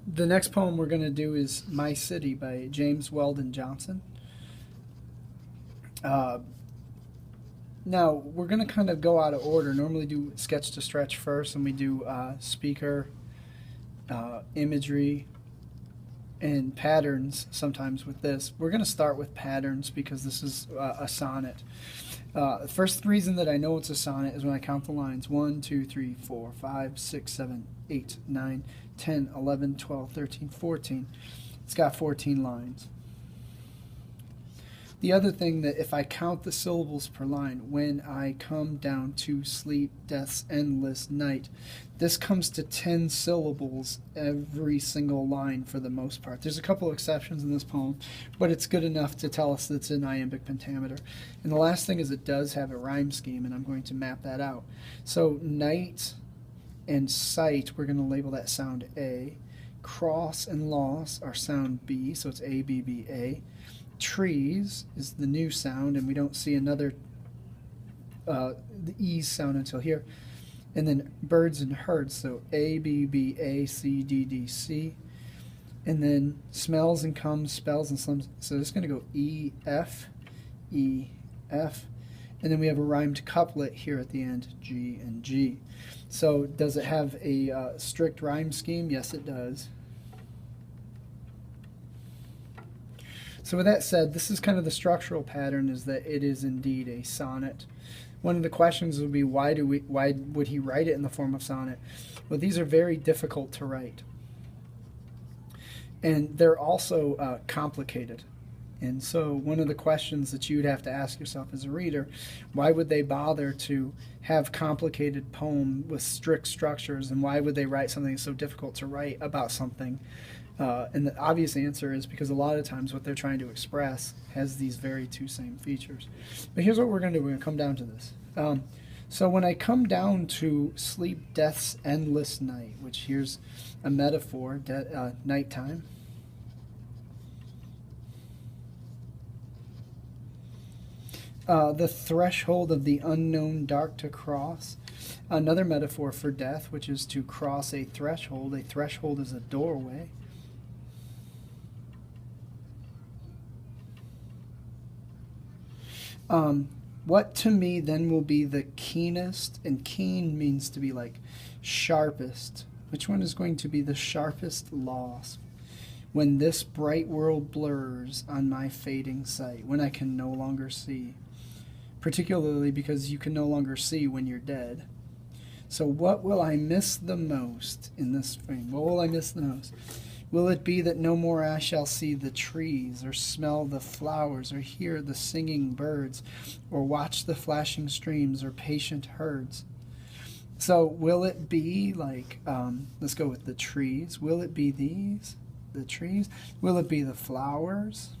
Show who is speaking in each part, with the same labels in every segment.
Speaker 1: The next poem we're going to do is My City by James Weldon Johnson. Uh, Now, we're going to kind of go out of order. Normally do sketch to stretch first, and we do speaker, imagery, and patterns sometimes with this. We're going to start with patterns because this is a sonnet. The first reason that I know it's a sonnet is when I count the lines 1, 2, 3, 4, 5, 6, 7, 8, 9, 10, 11, 12, 13, 14. It's got 14 lines. The other thing that if I count the syllables per line, when I come down to sleep, death's endless night, this comes to 10 syllables every single line for the most part. There's a couple exceptions in this poem, but it's good enough to tell us that it's an iambic pentameter. And the last thing is it does have a rhyme scheme, and I'm going to map that out. So night and sight, we're going to label that sound A. Cross and loss are sound B, so it's A, B, B, A. Trees is the new sound, and we don't see another the E sound until here. And then birds and herds, so A, B, B, A, C, D, D, C. And then smells and comes, spells and slums. So it's going to go E, F, E, F. And then we have a rhymed couplet here at the end, G and G. So does it have a strict rhyme scheme? Yes, it does. So with that said, this is kind of the structural pattern, is that it is indeed a sonnet. One of the questions would be, why would he write it in the form of sonnet? Well, these are very difficult to write. And they're also complicated. And so one of the questions that you'd have to ask yourself as a reader, why would they bother to have complicated poem with strict structures, and why would they write something so difficult to write about something? And the obvious answer is because a lot of times what they're trying to express has these very two same features. But here's what we're going to do. We're going to come down to this. So when I come down to sleep, death's endless night, which here's a metaphor, nighttime. The threshold of the unknown dark to cross. Another metaphor for death, which is to cross a threshold. A threshold is a doorway. What to me then will be the keenest, and keen means to be like sharpest. Which one is going to be the sharpest loss? When this bright world blurs on my fading sight, when I can no longer see. Particularly because you can no longer see when you're dead. So what will I miss the most in this frame? What will I miss the most? Will it be that no more I shall see the trees, or smell the flowers, or hear the singing birds, or watch the flashing streams, or patient herds? So will it be like, let's go with the trees. Will it be these, the trees? Will it be the flowers?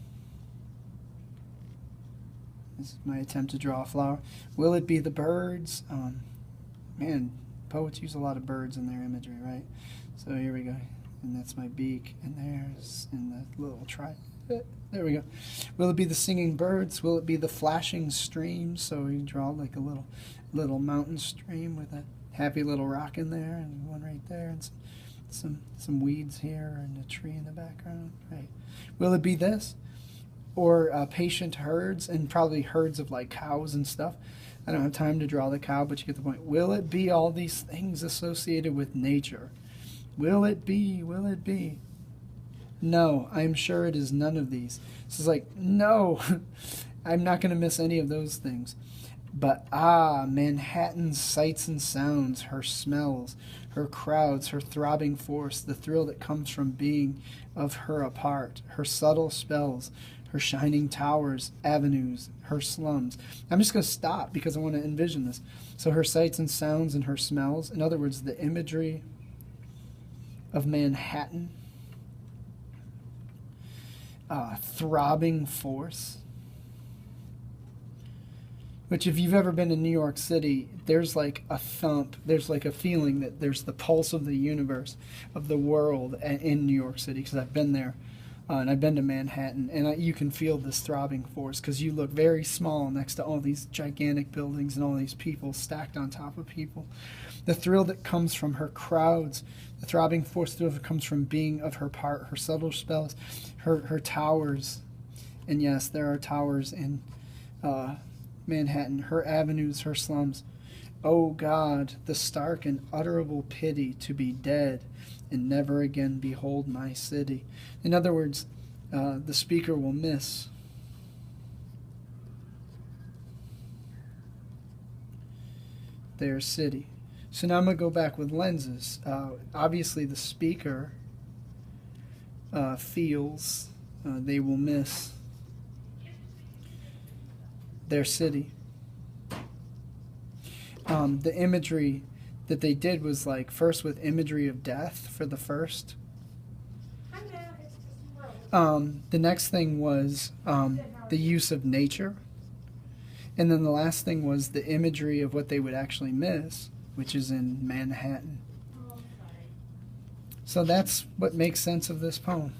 Speaker 1: This is my attempt to draw a flower. Will it be the birds? Man, poets use a lot of birds in their imagery, right? So here we go. And that's my beak, and there's in the little there we go. Will it be the singing birds? Will it be the flashing streams? So you draw like a little mountain stream with a happy little rock in there, and one right there, and some weeds here, and a tree in the background. Right. Will it be this, or patient herds, and probably herds of like cows and stuff? I don't have time to draw the cow, but you get the point. Will it be all these things associated with nature? Will it be? Will it be? No, I'm sure it is none of these. So it's like, no, I'm not going to miss any of those things. But Manhattan's sights and sounds, her smells, her crowds, her throbbing force, the thrill that comes from being of her apart, her subtle spells, her shining towers, avenues, her slums. I'm just going to stop because I want to envision this. So her sights and sounds and her smells, in other words, the imagery of Manhattan, throbbing force, which if you've ever been to New York City, there's like a thump, there's like a feeling that there's the pulse of the universe, of the world in New York City, because I've been there And I've been to Manhattan, and you can feel this throbbing force because you look very small next to all these gigantic buildings and all these people stacked on top of people. The thrill that comes from her crowds, the throbbing force that comes from being of her part, her subtle spells, her towers. And yes, there are towers in Manhattan, her avenues, her slums. Oh God, the stark and utterable pity to be dead and never again behold my city. In other words, the speaker will miss their city. So now I'm going to go back with lenses. Obviously, the speaker feels they will miss their city. The imagery that they did was like first with imagery of death for the first. The next thing was the use of nature. And then the last thing was the imagery of what they would actually miss, which is in Manhattan. So that's what makes sense of this poem.